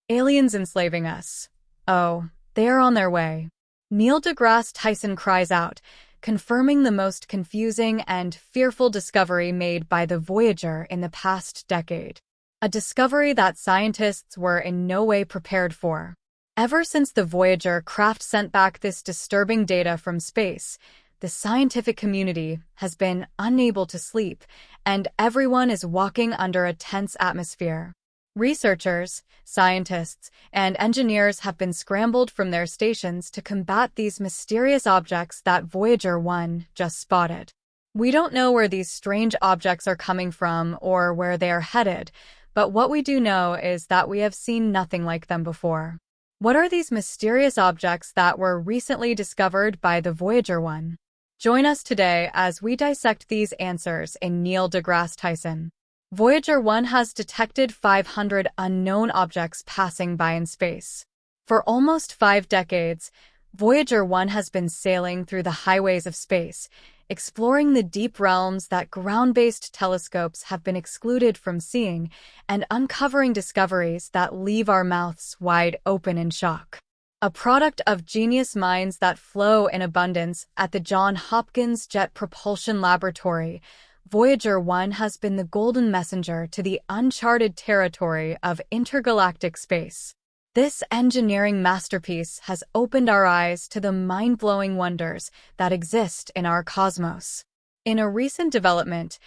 Aliens enslaving us. Oh, they are on their way. Neil deGrasse Tyson cries out, confirming the most confusing and fearful discovery made by the Voyager in the past decade. A discovery that scientists were in no way prepared for. Ever since the Voyager craft sent back this disturbing data from space, the scientific community has been unable to sleep, and everyone is walking under a tense atmosphere. Researchers, scientists, and engineers have been scrambled from their stations to combat these mysterious objects that Voyager 1 just spotted. We don't know where these strange objects are coming from or where they are headed, but what we do know is that we have seen nothing like them before. What are these mysterious objects that were recently discovered by the Voyager 1? Join us today as we dissect these answers in Neil deGrasse Tyson. Voyager 1 has detected 500 unknown objects passing by in space. For almost 5 decades, Voyager 1 has been sailing through the highways of space, exploring the deep realms that ground-based telescopes have been excluded from seeing, and uncovering discoveries that leave our mouths wide open in shock. A product of genius minds that flow in abundance at the Johns Hopkins Jet Propulsion Laboratory, Voyager 1 has been the golden messenger to the uncharted territory of intergalactic space. This engineering masterpiece has opened our eyes to the mind-blowing wonders that exist in our cosmos. In a recent development,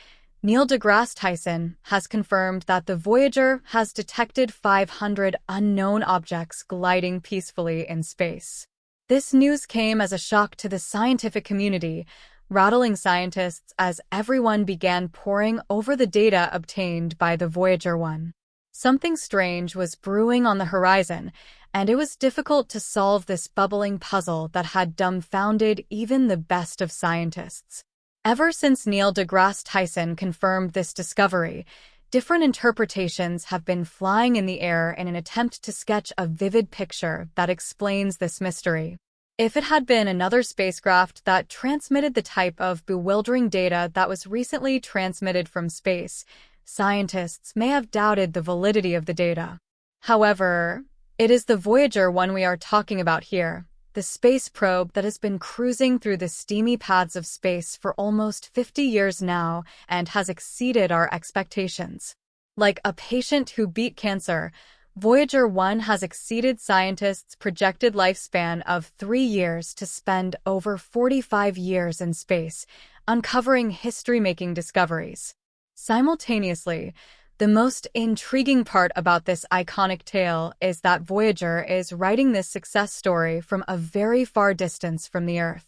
Neil deGrasse Tyson has confirmed that the Voyager has detected 500 unknown objects gliding peacefully in space. This news came as a shock to the scientific community, rattling scientists as everyone began poring over the data obtained by the Voyager 1. Something strange was brewing on the horizon, and it was difficult to solve this bubbling puzzle that had dumbfounded even the best of scientists. Ever since Neil deGrasse Tyson confirmed this discovery, different interpretations have been flying in the air in an attempt to sketch a vivid picture that explains this mystery. If it had been another spacecraft that transmitted the type of bewildering data that was recently transmitted from space, scientists may have doubted the validity of the data. However, it is the Voyager 1 we are talking about here, the space probe that has been cruising through the steamy paths of space for almost 50 years now and has exceeded our expectations. Like a patient who beat cancer, Voyager 1 has exceeded scientists' projected lifespan of 3 years to spend over 45 years in space, uncovering history-making discoveries. Simultaneously, the most intriguing part about this iconic tale is that Voyager is writing this success story from a very far distance from the Earth.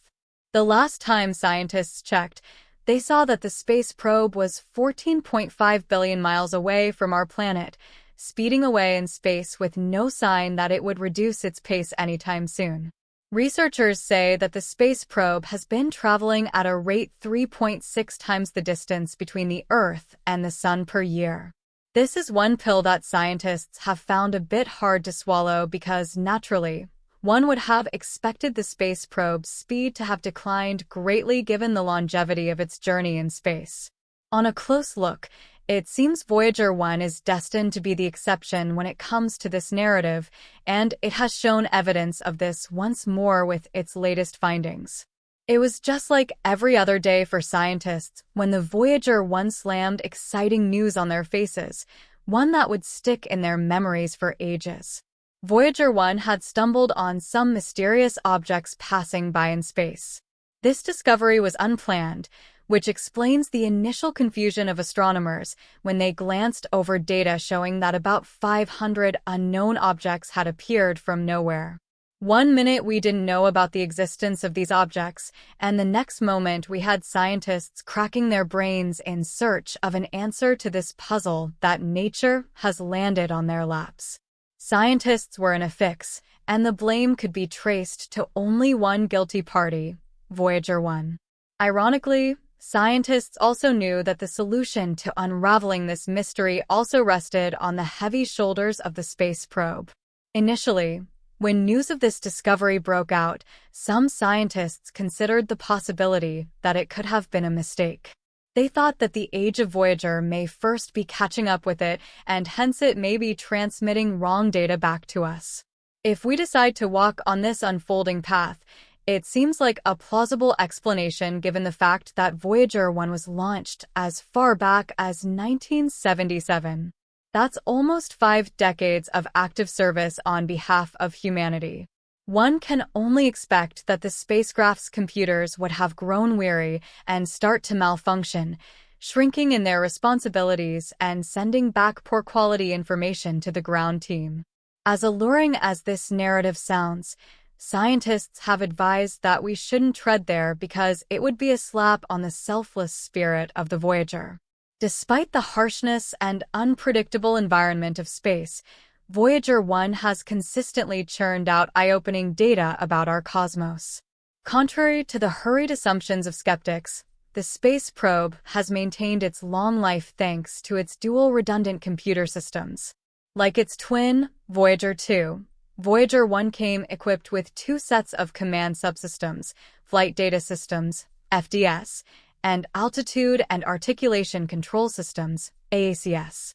The last time scientists checked, they saw that the space probe was 14.5 billion miles away from our planet, speeding away in space with no sign that it would reduce its pace anytime soon. Researchers say that the space probe has been traveling at a rate 3.6 times the distance between the Earth and the Sun per year. This is one pill that scientists have found a bit hard to swallow because, naturally, one would have expected the space probe's speed to have declined greatly given the longevity of its journey in space. On a close look, it seems Voyager 1 is destined to be the exception when it comes to this narrative, and it has shown evidence of this once more with its latest findings. It was just like every other day for scientists when the Voyager 1 slammed exciting news on their faces, one that would stick in their memories for ages. Voyager 1 had stumbled on some mysterious objects passing by in space. This discovery was unplanned, which explains the initial confusion of astronomers when they glanced over data showing that about 500 unknown objects had appeared from nowhere. One minute we didn't know about the existence of these objects, and the next moment we had scientists cracking their brains in search of an answer to this puzzle that nature has landed on their laps. Scientists were in a fix, and the blame could be traced to only one guilty party, Voyager 1. Ironically, scientists also knew that the solution to unraveling this mystery also rested on the heavy shoulders of the space probe. Initially, when news of this discovery broke out, some scientists considered the possibility that it could have been a mistake. They thought that the age of Voyager may first be catching up with it, and hence it may be transmitting wrong data back to us. If we decide to walk on this unfolding path, it seems like a plausible explanation given the fact that Voyager 1 was launched as far back as 1977. That's almost 5 decades of active service on behalf of humanity. One can only expect that the spacecraft's computers would have grown weary and start to malfunction, shrinking in their responsibilities and sending back poor quality information to the ground team. As alluring as this narrative sounds, scientists have advised that we shouldn't tread there because it would be a slap on the selfless spirit of the Voyager. Despite the harshness and unpredictable environment of space, Voyager 1 has consistently churned out eye-opening data about our cosmos. Contrary to the hurried assumptions of skeptics, the space probe has maintained its long life thanks to its dual redundant computer systems. Like its twin, Voyager 2, Voyager 1 came equipped with 2 sets of command subsystems, Flight Data Systems, FDS, and Altitude and Articulation Control Systems, AACS.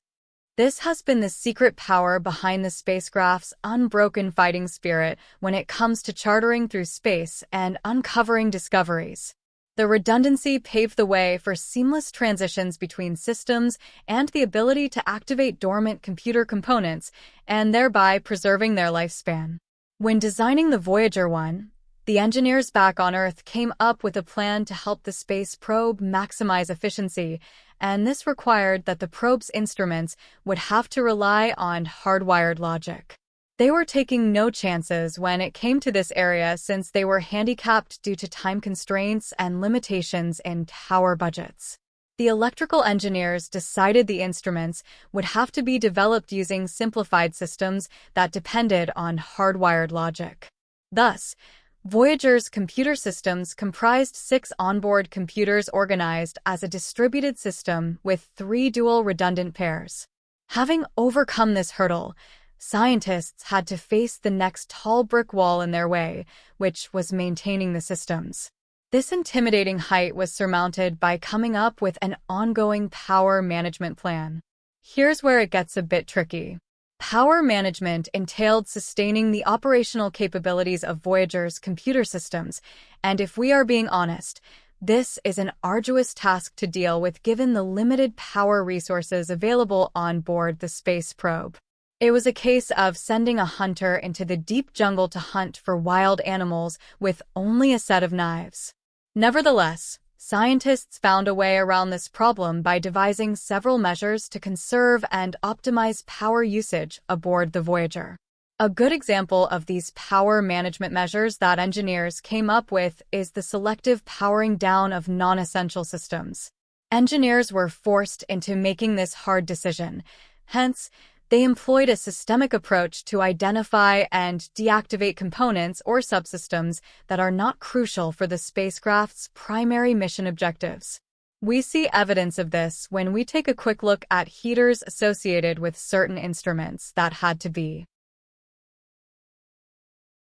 This has been the secret power behind the spacecraft's unbroken fighting spirit when it comes to chartering through space and uncovering discoveries. The redundancy paved the way for seamless transitions between systems and the ability to activate dormant computer components and thereby preserving their lifespan. When designing the Voyager 1, the engineers back on Earth came up with a plan to help the space probe maximize efficiency, and this required that the probe's instruments would have to rely on hardwired logic. They were taking no chances when it came to this area since they were handicapped due to time constraints and limitations in tower budgets. The electrical engineers decided the instruments would have to be developed using simplified systems that depended on hardwired logic. Thus, Voyager's computer systems comprised 6 onboard computers organized as a distributed system with 3 dual redundant pairs. Having overcome this hurdle, scientists had to face the next tall brick wall in their way, which was maintaining the systems. This intimidating height was surmounted by coming up with an ongoing power management plan. Here's where it gets a bit tricky. Power management entailed sustaining the operational capabilities of Voyager's computer systems, and if we are being honest, this is an arduous task to deal with given the limited power resources available on board the space probe. It was a case of sending a hunter into the deep jungle to hunt for wild animals with only a set of knives. Nevertheless, scientists found a way around this problem by devising several measures to conserve and optimize power usage aboard the Voyager. A good example of these power management measures that engineers came up with is the selective powering down of non-essential systems. Engineers were forced into making this hard decision. Hence, they employed a systemic approach to identify and deactivate components or subsystems that are not crucial for the spacecraft's primary mission objectives. We see evidence of this when we take a quick look at heaters associated with certain instruments that had to be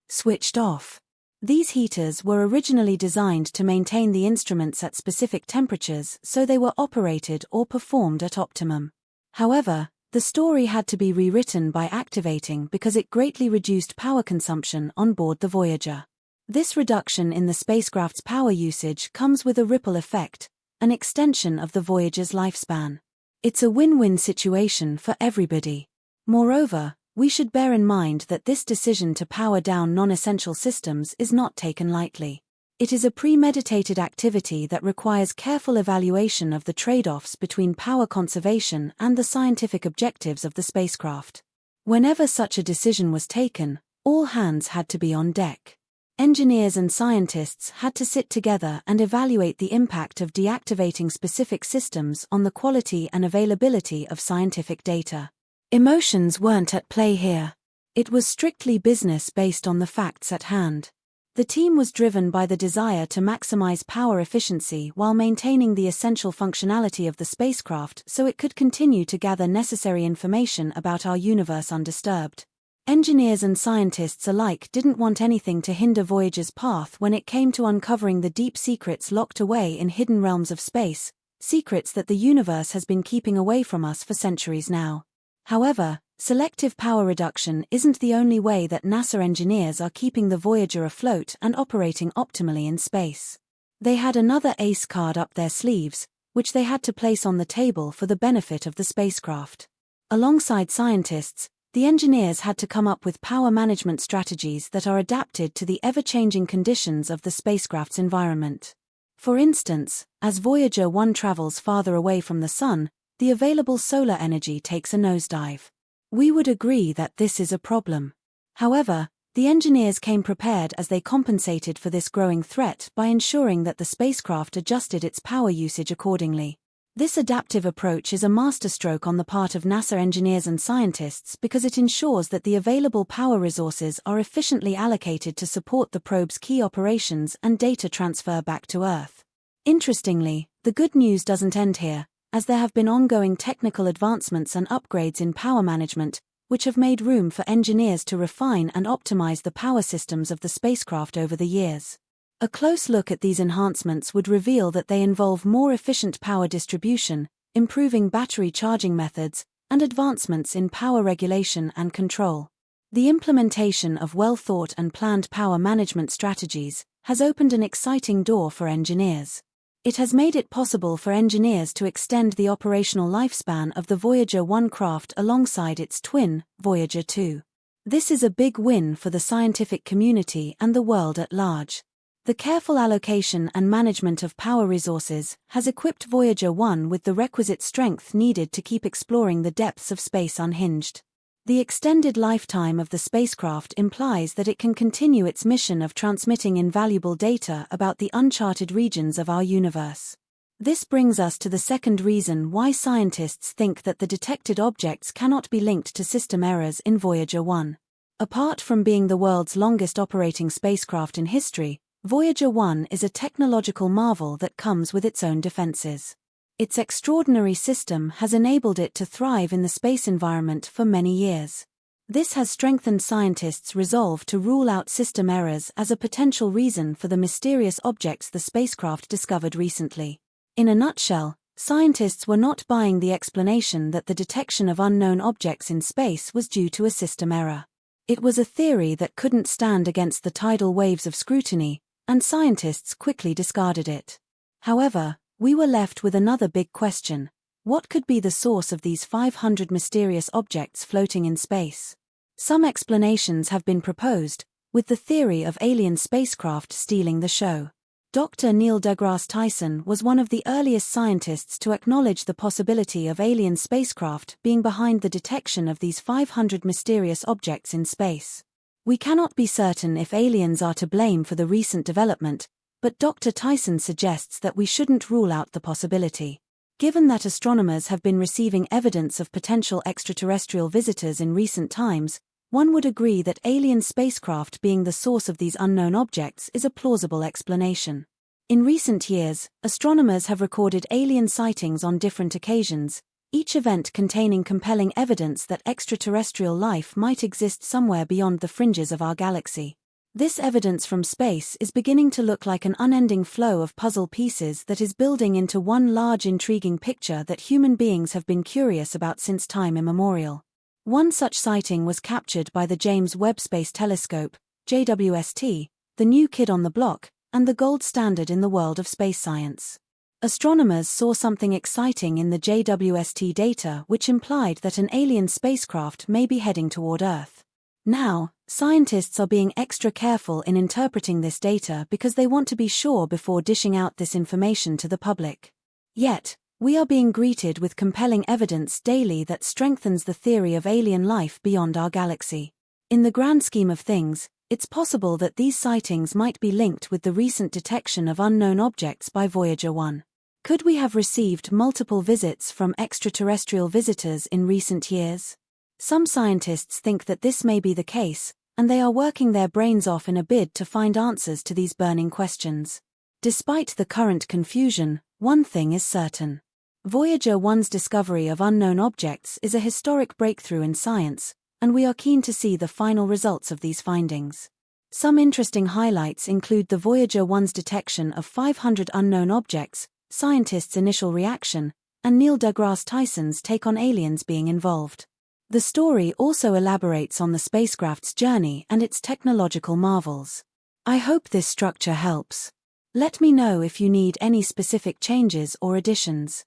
switched off. These heaters were originally designed to maintain the instruments at specific temperatures so they were operated or performed at optimum. However, the story had to be rewritten by activating because it greatly reduced power consumption on board the Voyager. This reduction in the spacecraft's power usage comes with a ripple effect, an extension of the Voyager's lifespan. It's a win-win situation for everybody. Moreover, we should bear in mind that this decision to power down non-essential systems is not taken lightly. It is a premeditated activity that requires careful evaluation of the trade-offs between power conservation and the scientific objectives of the spacecraft. Whenever such a decision was taken, all hands had to be on deck. Engineers and scientists had to sit together and evaluate the impact of deactivating specific systems on the quality and availability of scientific data. Emotions weren't at play here. It was strictly business based on the facts at hand. The team was driven by the desire to maximize power efficiency while maintaining the essential functionality of the spacecraft so it could continue to gather necessary information about our universe undisturbed. Engineers and scientists alike didn't want anything to hinder Voyager's path when it came to uncovering the deep secrets locked away in hidden realms of space, secrets that the universe has been keeping away from us for centuries now. However, selective power reduction isn't the only way that NASA engineers are keeping the Voyager afloat and operating optimally in space. They had another ace card up their sleeves, which they had to place on the table for the benefit of the spacecraft. Alongside scientists, the engineers had to come up with power management strategies that are adapted to the ever-changing conditions of the spacecraft's environment. For instance, as Voyager 1 travels farther away from the Sun, the available solar energy takes a nosedive. We would agree that this is a problem. However, the engineers came prepared as they compensated for this growing threat by ensuring that the spacecraft adjusted its power usage accordingly. This adaptive approach is a masterstroke on the part of NASA engineers and scientists because it ensures that the available power resources are efficiently allocated to support the probe's key operations and data transfer back to Earth. Interestingly, the good news doesn't end here, as there have been ongoing technical advancements and upgrades in power management, which have made room for engineers to refine and optimize the power systems of the spacecraft over the years. A close look at these enhancements would reveal that they involve more efficient power distribution, improving battery charging methods, and advancements in power regulation and control. The implementation of well-thought and planned power management strategies has opened an exciting door for engineers. It has made it possible for engineers to extend the operational lifespan of the Voyager 1 craft alongside its twin, Voyager 2. This is a big win for the scientific community and the world at large. The careful allocation and management of power resources has equipped Voyager 1 with the requisite strength needed to keep exploring the depths of space unhinged. The extended lifetime of the spacecraft implies that it can continue its mission of transmitting invaluable data about the uncharted regions of our universe. This brings us to the second reason why scientists think that the detected objects cannot be linked to system errors in Voyager 1. Apart from being the world's longest operating spacecraft in history, Voyager 1 is a technological marvel that comes with its own defenses. Its extraordinary system has enabled it to thrive in the space environment for many years. This has strengthened scientists' resolve to rule out system errors as a potential reason for the mysterious objects the spacecraft discovered recently. In a nutshell, scientists were not buying the explanation that the detection of unknown objects in space was due to a system error. It was a theory that couldn't stand against the tidal waves of scrutiny, and scientists quickly discarded it. However, we were left with another big question: what could be the source of these 500 mysterious objects floating in space? Some explanations have been proposed, with the theory of alien spacecraft stealing the show. Dr. Neil deGrasse Tyson was one of the earliest scientists to acknowledge the possibility of alien spacecraft being behind the detection of these 500 mysterious objects in space. We cannot be certain if aliens are to blame for the recent development, but Dr. Tyson suggests that we shouldn't rule out the possibility. Given that astronomers have been receiving evidence of potential extraterrestrial visitors in recent times, one would agree that alien spacecraft being the source of these unknown objects is a plausible explanation. In recent years, astronomers have recorded alien sightings on different occasions, each event containing compelling evidence that extraterrestrial life might exist somewhere beyond the fringes of our galaxy. This evidence from space is beginning to look like an unending flow of puzzle pieces that is building into one large intriguing picture that human beings have been curious about since time immemorial. One such sighting was captured by the James Webb Space Telescope, JWST, the new kid on the block, and the gold standard in the world of space science. Astronomers saw something exciting in the JWST data which implied that an alien spacecraft may be heading toward Earth. Now, scientists are being extra careful in interpreting this data because they want to be sure before dishing out this information to the public. Yet, we are being greeted with compelling evidence daily that strengthens the theory of alien life beyond our galaxy. In the grand scheme of things, it's possible that these sightings might be linked with the recent detection of unknown objects by Voyager 1. Could we have received multiple visits from extraterrestrial visitors in recent years? Some scientists think that this may be the case, and they are working their brains off in a bid to find answers to these burning questions. Despite the current confusion, one thing is certain. Voyager 1's discovery of unknown objects is a historic breakthrough in science, and we are keen to see the final results of these findings. Some interesting highlights include the Voyager 1's detection of 500 unknown objects, scientists' initial reaction, and Neil deGrasse Tyson's take on aliens being involved. The story also elaborates on the spacecraft's journey and its technological marvels. I hope this structure helps. Let me know if you need any specific changes or additions.